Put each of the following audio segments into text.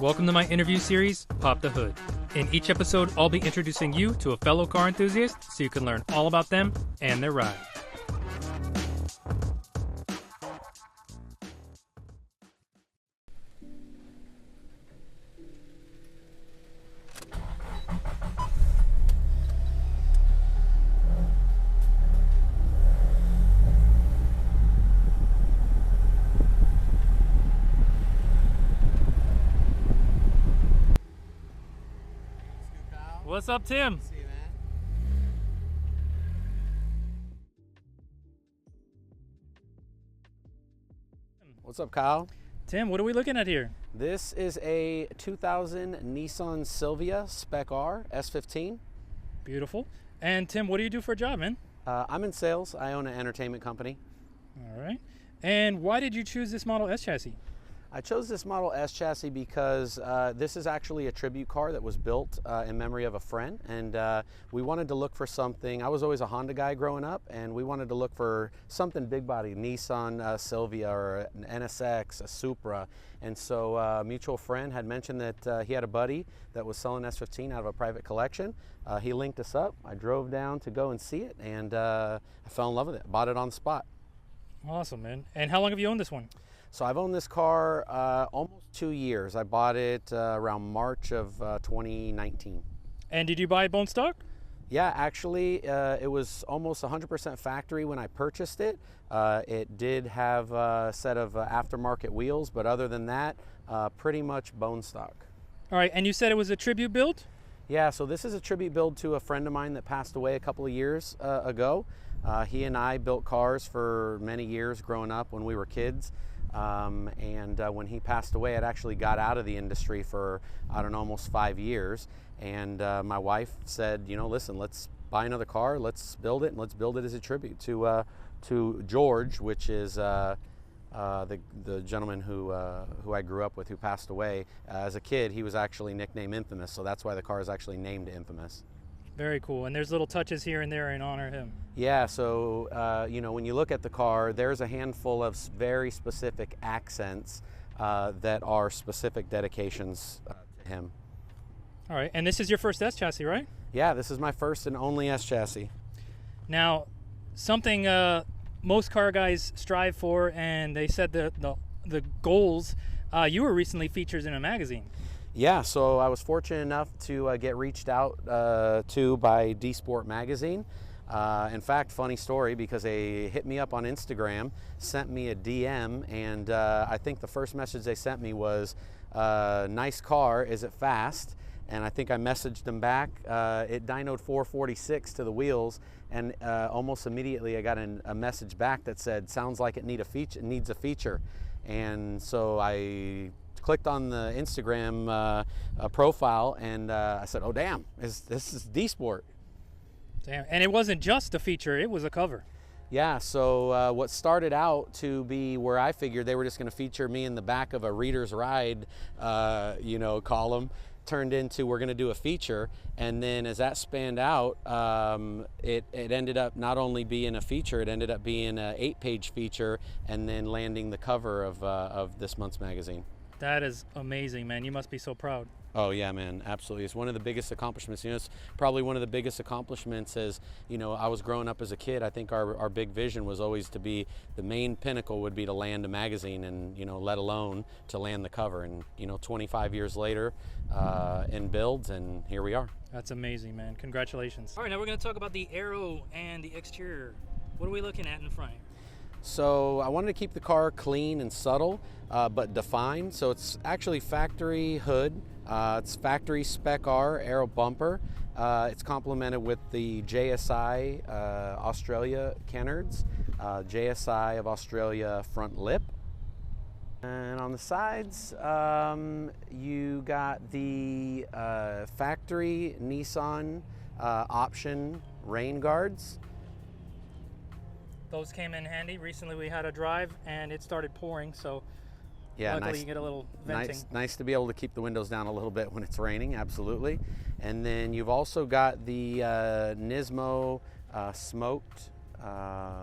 Welcome to my interview series, Pop the Hood. In each episode, I'll be introducing you to a fellow car enthusiast so you can learn all about them and their ride. What's up, Tim? See you, man. What's up, Kyle? Tim, what are we looking at here? This is a 2000 Nissan Silvia Spec R S15. Beautiful. And Tim, what do you do for a job, man? I'm in sales. I own an entertainment company. All right. And why did you choose this model S chassis? I chose this model S chassis because this is actually a tribute car that was built in memory of a friend, and we wanted to look for something. I was always a Honda guy growing up, and we wanted to look for something big body, Nissan Silvia or an NSX, a Supra. And so a mutual friend had mentioned that he had a buddy that was selling S15 out of a private collection. He linked us up. I drove down to go and see it, and I fell in love with it. Bought it on the spot. Awesome, man. And how long have you owned this one? So I've owned this car almost 2 years. I bought it around March of 2019. And did you buy it bone stock? Yeah, actually, it was almost 100% factory when I purchased it. It did have a set of aftermarket wheels, but other than that, pretty much bone stock. All right, and you said it was a tribute build? Yeah, so this is a tribute build to a friend of mine that passed away a couple of years ago. He and I built cars for many years growing up when we were kids. When he passed away, I'd actually got out of the industry for, I don't know, almost 5 years. And my wife said, you know, listen, let's buy another car, let's build it, and let's build it as a tribute to George, which is the gentleman who I grew up with, who passed away. As a kid, he was actually nicknamed Infamous, so that's why the car is actually named Infamous. Very cool. And there's little touches here and there in honor of him. Yeah, so you know, when you look at the car, there's a handful of very specific accents that are specific dedications to him. All right, and this is your first S chassis, right? Yeah, this is my first and only S chassis. Now, something most car guys strive for, and they said the goals, you were recently featured in a magazine. Yeah, so I was fortunate enough to get reached out to by D Sport magazine. In fact, funny story, because they hit me up on Instagram, sent me a DM, and I think the first message they sent me was, nice car, is it fast? And I think I messaged them back. It dynoed 446 to the wheels, and almost immediately I got a message back that said, sounds like it needs a feature. And so I clicked on the Instagram profile, and I said, oh damn, this is D Sport. Damn, and it wasn't just a feature, it was a cover. Yeah, so what started out to be where I figured they were just gonna feature me in the back of a Reader's Ride you know, column, turned into we're gonna do a feature. And then as that spanned out, it ended up not only being a feature, it ended up being an 8-page feature, and then landing the cover of this month's magazine. That is amazing, man. You must be so proud. Oh yeah, man, absolutely. It's one of the biggest accomplishments. You know, it's probably one of the biggest accomplishments as, you know, I was growing up as a kid. I think our big vision was always to be, the main pinnacle would be to land a magazine, and, you know, let alone to land the cover. And, you know, 25 years later in builds, and here we are. That's amazing, man. Congratulations. All right, now we're going to talk about the aero and the exterior. What are we looking at in front? So I wanted to keep the car clean and subtle, but defined. So it's actually factory hood. It's factory Spec R aero bumper. It's complemented with the JSI Australia canards, JSI of Australia front lip. And on the sides, you got the factory Nissan option rain guards. Those came in handy. Recently we had a drive and it started pouring, so yeah, luckily you get a little venting. Nice to be able to keep the windows down a little bit when it's raining, absolutely. And then you've also got the Nismo smoked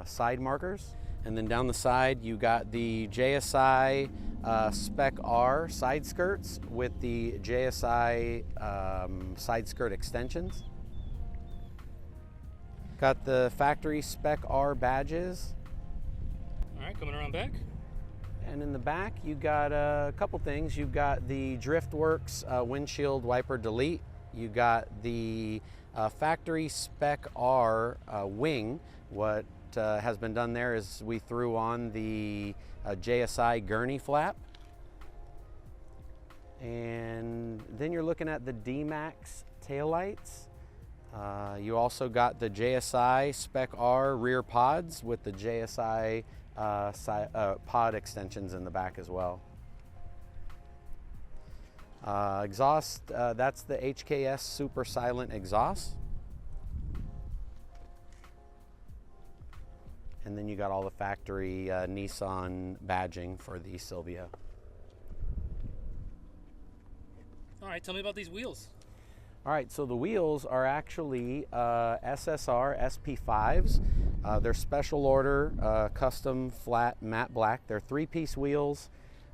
side markers. And then down the side, you got the JSI Spec R side skirts with the JSI side skirt extensions. Got the factory Spec R badges. All right, coming around back. And in the back, you got a couple things. You've got the DriftWorks windshield wiper delete. You got the factory Spec R wing. What has been done there is we threw on the JSI gurney flap. And then you're looking at the D-Max taillights. You also got the JSI Spec R rear pods with the JSI pod extensions in the back as well. Exhaust, that's the HKS Super Silent exhaust. And then you got all the factory Nissan badging for the Silvia. All right, tell me about these wheels. All right, so the wheels are actually SSR SP5s. They're special order, custom flat matte black. They're 3-piece wheels.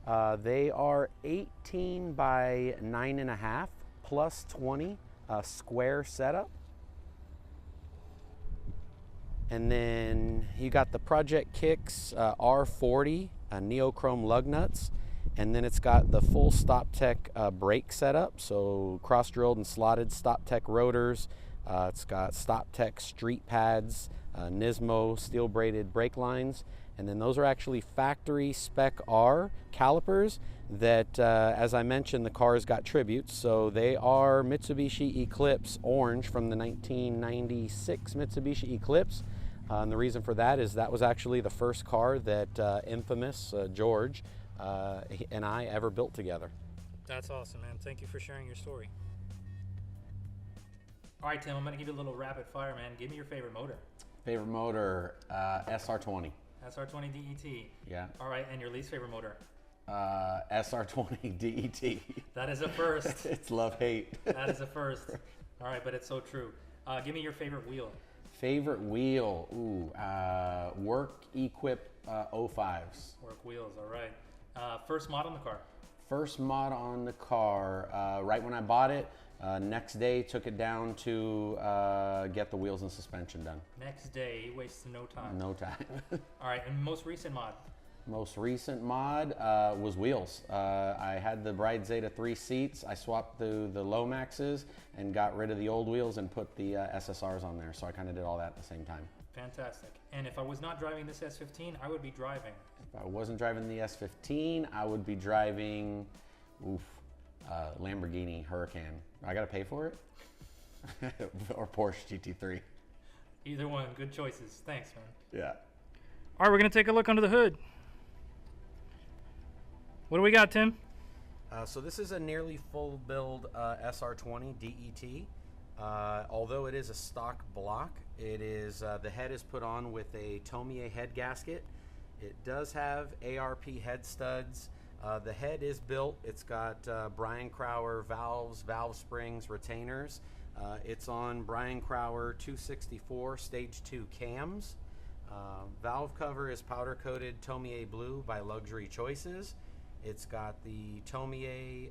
They are 18 by 9.5 plus 20 square setup. And then you got the Project Kicks R40 neochrome lug nuts. And then it's got the full StopTech brake setup, so cross-drilled and slotted StopTech rotors. It's got StopTech street pads, Nismo steel braided brake lines, and then those are actually factory Spec R calipers that, as I mentioned, the car's got tributes. So they are Mitsubishi Eclipse orange from the 1996 Mitsubishi Eclipse. And the reason for that is that was actually the first car that infamous George and I ever built together. That's awesome, man. Thank you for sharing your story. All right, Tim, I'm going to give you a little rapid fire, man. Give me your favorite motor. Favorite motor, SR20. SR20 DET. Yeah. All right, and your least favorite motor? SR20 DET. That is a first. It's love-hate. That is a first. All right, but it's so true. Give me your favorite wheel. Favorite wheel, ooh, Work Equip 05s. Work wheels, all right. First mod on the car. First mod on the car, right when I bought it, next day took it down to get the wheels and suspension done. Next day, he wasted no time. No time. All right, and most recent mod? Most recent mod was wheels. I had the Bride Zeta 3 seats. I swapped the Lomaxes and got rid of the old wheels and put the SSRs on there. So I kind of did all that at the same time. Fantastic. And if I was not driving this S15, I would be driving? If I wasn't driving the S15, I would be driving, Lamborghini Huracan. I gotta pay for it? Or Porsche GT3. Either one, good choices. Thanks, man. Yeah. All right, we're gonna take a look under the hood. What do we got, Tim? So this is a nearly full build SR20 DET. Although it is a stock block, it is the head is put on with a Tomie head gasket. It does have ARP head studs. The head is built. It's got Brian Crower valves, valve springs, retainers. It's on Brian Crower 264 stage 2 cams. Valve cover is powder coated Tomie blue by Luxury Choices. It's got the Tomie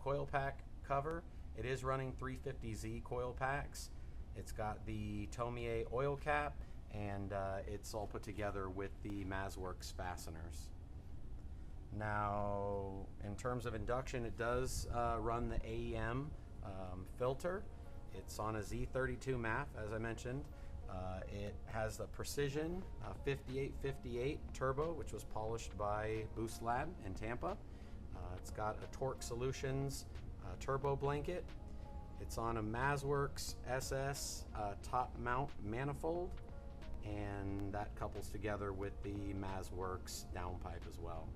coil pack cover. It is running 350Z coil packs. It's got the Tomie oil cap, and it's all put together with the Mazworks fasteners. Now, in terms of induction, it does run the AEM filter. It's on a Z32 MAF, as I mentioned. It has the Precision 5858 turbo, which was polished by Boost Lab in Tampa. It's got a Torque Solutions turbo blanket. It's on a Mazworks SS top mount manifold, and that couples together with the Mazworks downpipe as well.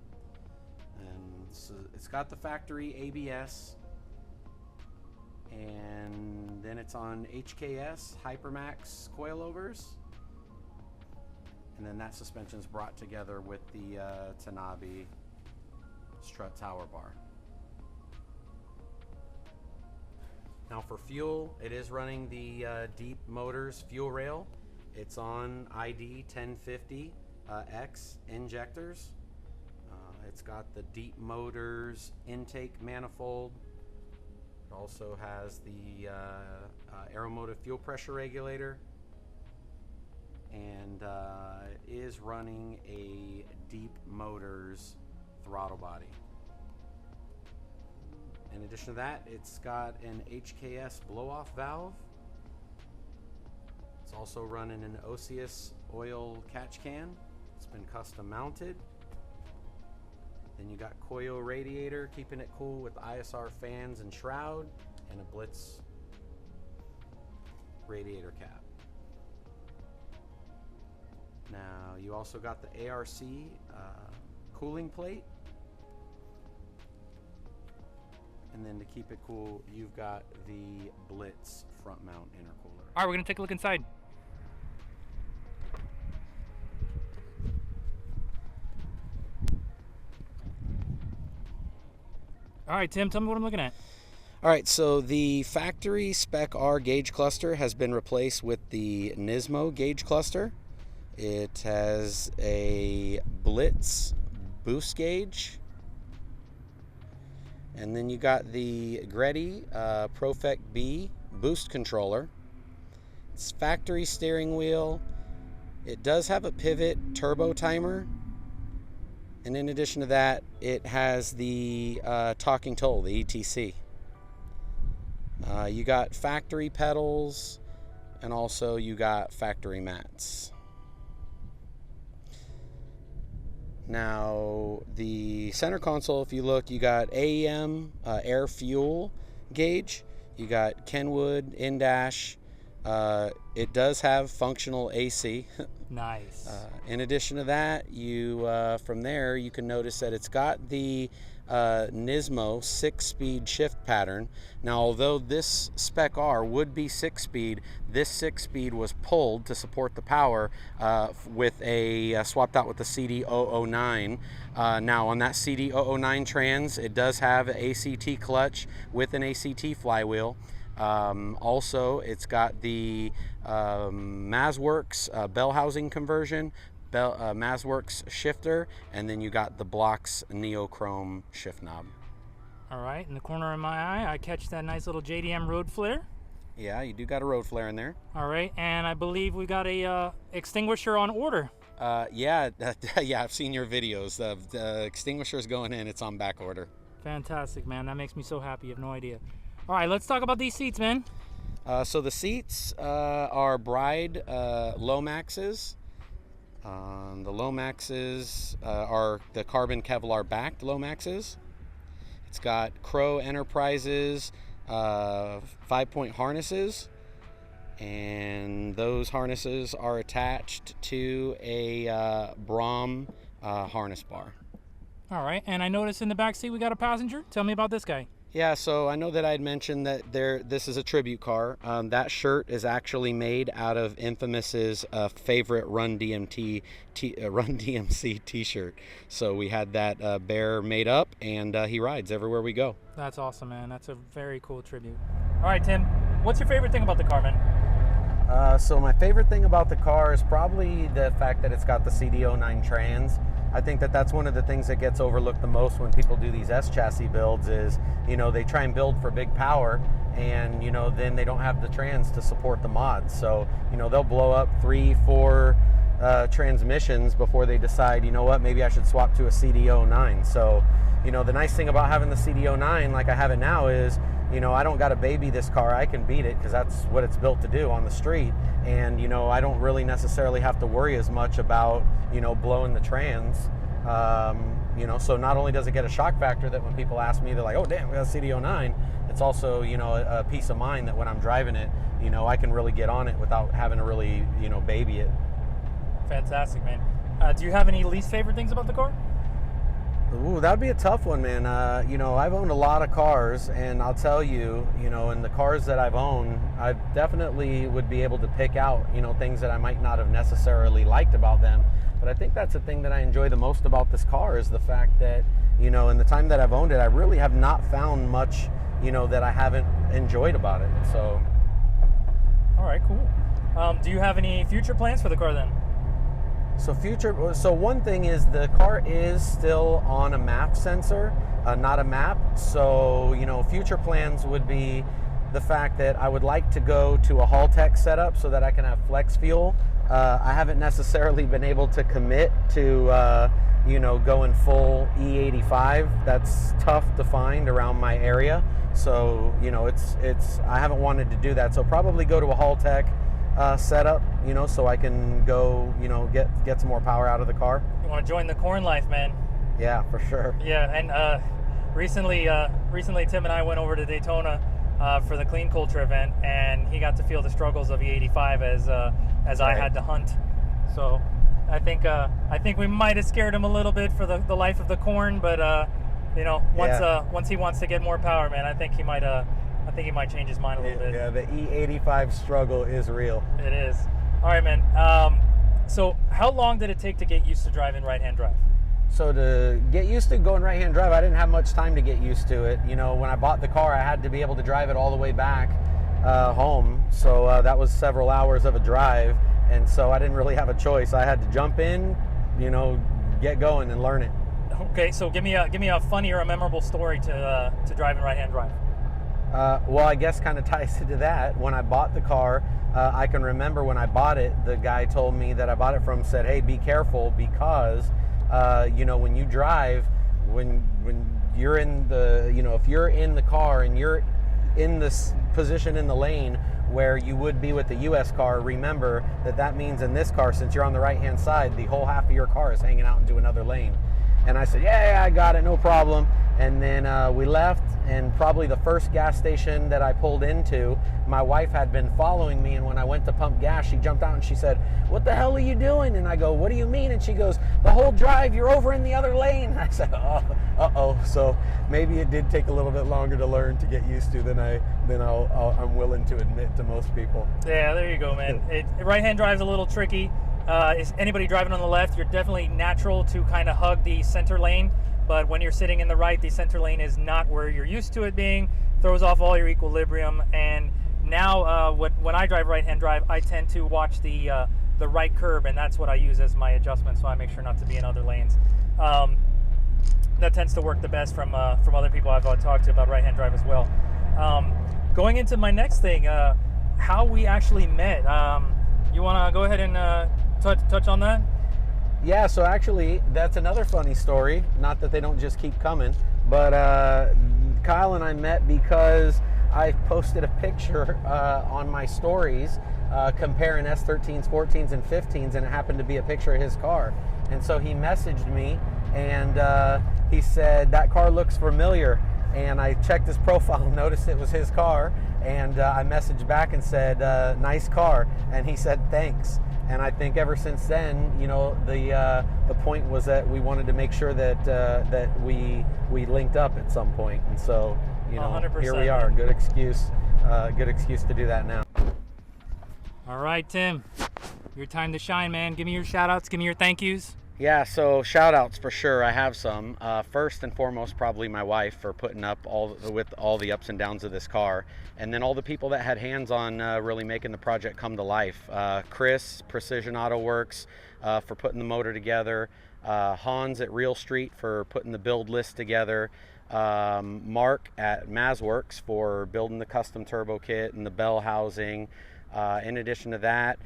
And so it's got the factory ABS, and then it's on HKS Hypermax coilovers, and then that suspension is brought together with the Tanabe strut tower bar. Now for fuel, it is running the Deep Motors fuel rail. It's on ID 1050 X injectors. It's got the deep motors intake manifold. It also has the aeromotive fuel pressure regulator, and is running a deep motors throttle body. In addition to that, it's got an HKS blow-off valve. It's also running an Osius oil catch can. It's been custom mounted. Then you got Koyo radiator, keeping it cool with ISR fans and shroud, and a Blitz radiator cap. Now you also got the ARC cooling plate. And then to keep it cool, you've got the Blitz front mount intercooler. All right, we're gonna take a look inside. All right, Tim, tell me what I'm looking at. All right, so the factory Spec R gauge cluster has been replaced with the Nismo gauge cluster. It has a Blitz boost gauge. And then you got the Greddy Profect B boost controller. It's factory steering wheel. It does have a pivot turbo timer. And in addition to that, it has the talking toll, the ETC. You got factory pedals, and also you got factory mats. Now, the center console, if you look, you got AEM air fuel gauge. You got Kenwood in-dash. It does have functional AC. Nice. In addition to that, you from there you can notice that it's got the Nismo 6-speed shift pattern. Now, although this Spec R would be 6-speed, this 6-speed was pulled to support the power with a swapped out with the CD009. Now, on that CD009 trans, it does have an ACT clutch with an ACT flywheel. Also, it's got the MazWorks bell housing conversion, MazWorks shifter, and then you got the Blox Neochrome shift knob. All right, in the corner of my eye, I catch that nice little JDM road flare. Yeah, you do got a road flare in there. All right, and I believe we got a extinguisher on order. Yeah, I've seen your videos. The extinguisher's going in. It's on back order. Fantastic, man. That makes me so happy. You have no idea. All right, let's talk about these seats, man. So the seats are Bride Lomaxes. The Lomaxes are the carbon Kevlar backed Lomaxes. It's got Crow Enterprises 5-point harnesses, and those harnesses are attached to a Brom harness bar. All right, and I noticed in the back seat we got a passenger. Tell me about this guy. Yeah, so I know that I had mentioned that this is a tribute car. That shirt is actually made out of Infamous's favorite Run DMC t-shirt. So we had that bear made up, and he rides everywhere we go. That's awesome, man. That's a very cool tribute. All right, Tim, what's your favorite thing about the car, man? So my favorite thing about the car is probably the fact that it's got the CD09 trans. I think that that's one of the things that gets overlooked the most when people do these S-chassis builds is, you know, they try and build for big power, and, you know, then they don't have the trans to support the mods. So, you know, they'll blow up 3-4 transmissions before they decide, you know what, maybe I should swap to a CD09. So, you know, the nice thing about having the CD09 like I have it now is, you know, I don't got to baby this car. I can beat it because that's what it's built to do on the street. And, you know, I don't really necessarily have to worry as much about, you know, blowing the trans. You know, so not only does it get a shock factor that when people ask me, they're like, oh, damn, we got a CD09. It's also, you know, a peace of mind that when I'm driving it, you know, I can really get on it without having to really, you know, baby it. Fantastic, man. Do you have any least favorite things about the car? Ooh, that would be a tough one, man. You know, I've owned a lot of cars, and I'll tell you, you know, in the cars that I've owned, I definitely would be able to pick out, you know, things that I might not have necessarily liked about them. But I think that's the thing that I enjoy the most about this car is the fact that, you know, in the time that I've owned it, I really have not found much, you know, that I haven't enjoyed about it. So. All right, cool. Do you have any future plans for the car then? So one thing is the car is still on a MAP sensor, not a map. So, future plans would be the fact that I would like to go to a Haltech setup so that I can have flex fuel. I haven't necessarily been able to commit to, going full E85. That's tough to find around my area. So, I haven't wanted to do that. So probably go to a Haltech setup, so I can go, get some more power out of the car. You want to join the corn life, man? Yeah, for sure. Yeah, and recently Tim and I went over to Daytona for the Clean Culture event, and he got to feel the struggles of E85 as right. I had to hunt. So I think we might have scared him a little bit for the life of the corn, but once he wants to get more power, man, I think he might change his mind a little bit. Yeah, the E85 struggle is real. It is. All right, man. So how long did it take to get used to driving right-hand drive? So to get used to going right-hand drive, I didn't have much time to get used to it. When I bought the car, I had to be able to drive it all the way back home. So that was several hours of a drive. And so I didn't really have a choice. I had to jump in, get going and learn it. Okay, so give me a funny or a memorable story to driving right-hand drive. Well, I guess kind of ties into that. When I bought the car, I can remember when I bought it, the guy told me that I bought it from said, "Hey, be careful because, when you drive, when you're in the, if you're in the car and you're in this position in the lane where you would be with the US car, remember that means in this car, since you're on the right-hand side, the whole half of your car is hanging out into another lane." And I said, yeah, I got it, no problem. And then we left, and probably the first gas station that I pulled into, my wife had been following me, and when I went to pump gas, she jumped out and she said, "What the hell are you doing?" And I go, "What do you mean?" And she goes, "The whole drive, you're over in the other lane." I said, uh-oh. So maybe it did take a little bit longer to learn to get used to than I'm willing to admit to most people. Yeah, there you go, man. Right-hand drive's a little tricky. Is anybody driving on the left, you're definitely natural to kind of hug the center lane, but when you're sitting in the right, the center lane is not where you're used to it being, throws off all your equilibrium. And now when I drive right-hand drive, I tend to watch the right curb, and that's what I use as my adjustment, so I make sure not to be in other lanes. That tends to work the best from other people I've talked to about right-hand drive as well. Going into my next thing, how we actually met. You want to go ahead and touch on that? Yeah, so actually, that's another funny story. Not that they don't just keep coming, but Kyle and I met because I posted a picture on my stories comparing S13s, 14s, and 15s, and it happened to be a picture of his car. And so he messaged me, and he said, "That car looks familiar." And I checked his profile, noticed it was his car, and I messaged back and said, "Nice car." And he said, "Thanks." And I think ever since then, the point was that we wanted to make sure that we linked up at some point. And so, 100%. Here we are. Good excuse to do that now. All right, Tim, your time to shine, man. Give me your shout outs, give me your thank yous. Yeah, so shout outs for sure. I have some. First and foremost, probably my wife for putting up with all the ups and downs of this car. And then all the people that had hands on really making the project come to life. Chris, Precision Auto Works, for putting the motor together. Hans at Real Street for putting the build list together. Mark at Mazworks for building the custom turbo kit and the bell housing. In addition to that,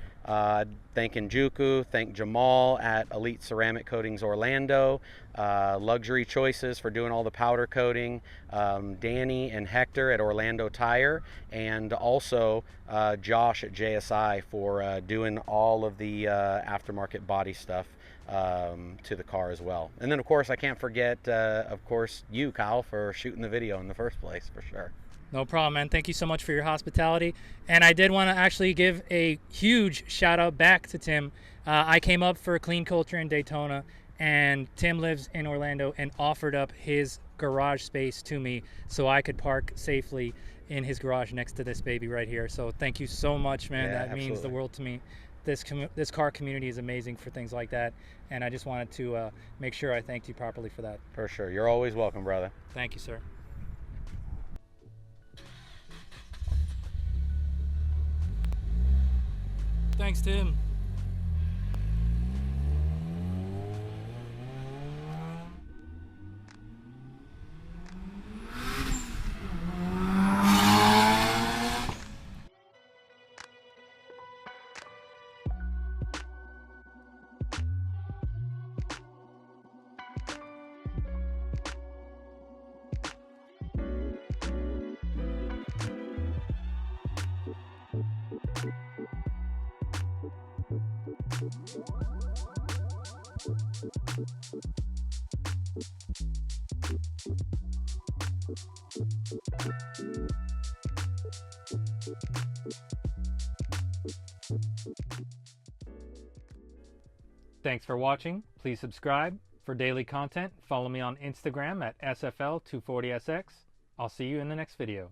thanking Juku, thank Jamal at Elite Ceramic Coatings Orlando, Luxury Choices for doing all the powder coating, Danny and Hector at Orlando Tire, and also Josh at JSI for doing all of the aftermarket body stuff to the car as well. And then of course I can't forget, of course, you, Kyle, for shooting the video in the first place, for sure. No problem, man. Thank you so much for your hospitality. And I did want to actually give a huge shout out back to Tim. I came up for Clean Culture in Daytona, and Tim lives in Orlando and offered up his garage space to me so I could park safely in his garage next to this baby right here. So thank you so much, man. Yeah, that means the world to me. This car community is amazing for things like that, and I just wanted to make sure I thanked you properly for that. For sure. You're always welcome, brother. Thank you, sir. Thanks, Tim. Thanks for watching. Please subscribe for daily content. Follow me on Instagram at SFL240SX. I'll see you in the next video.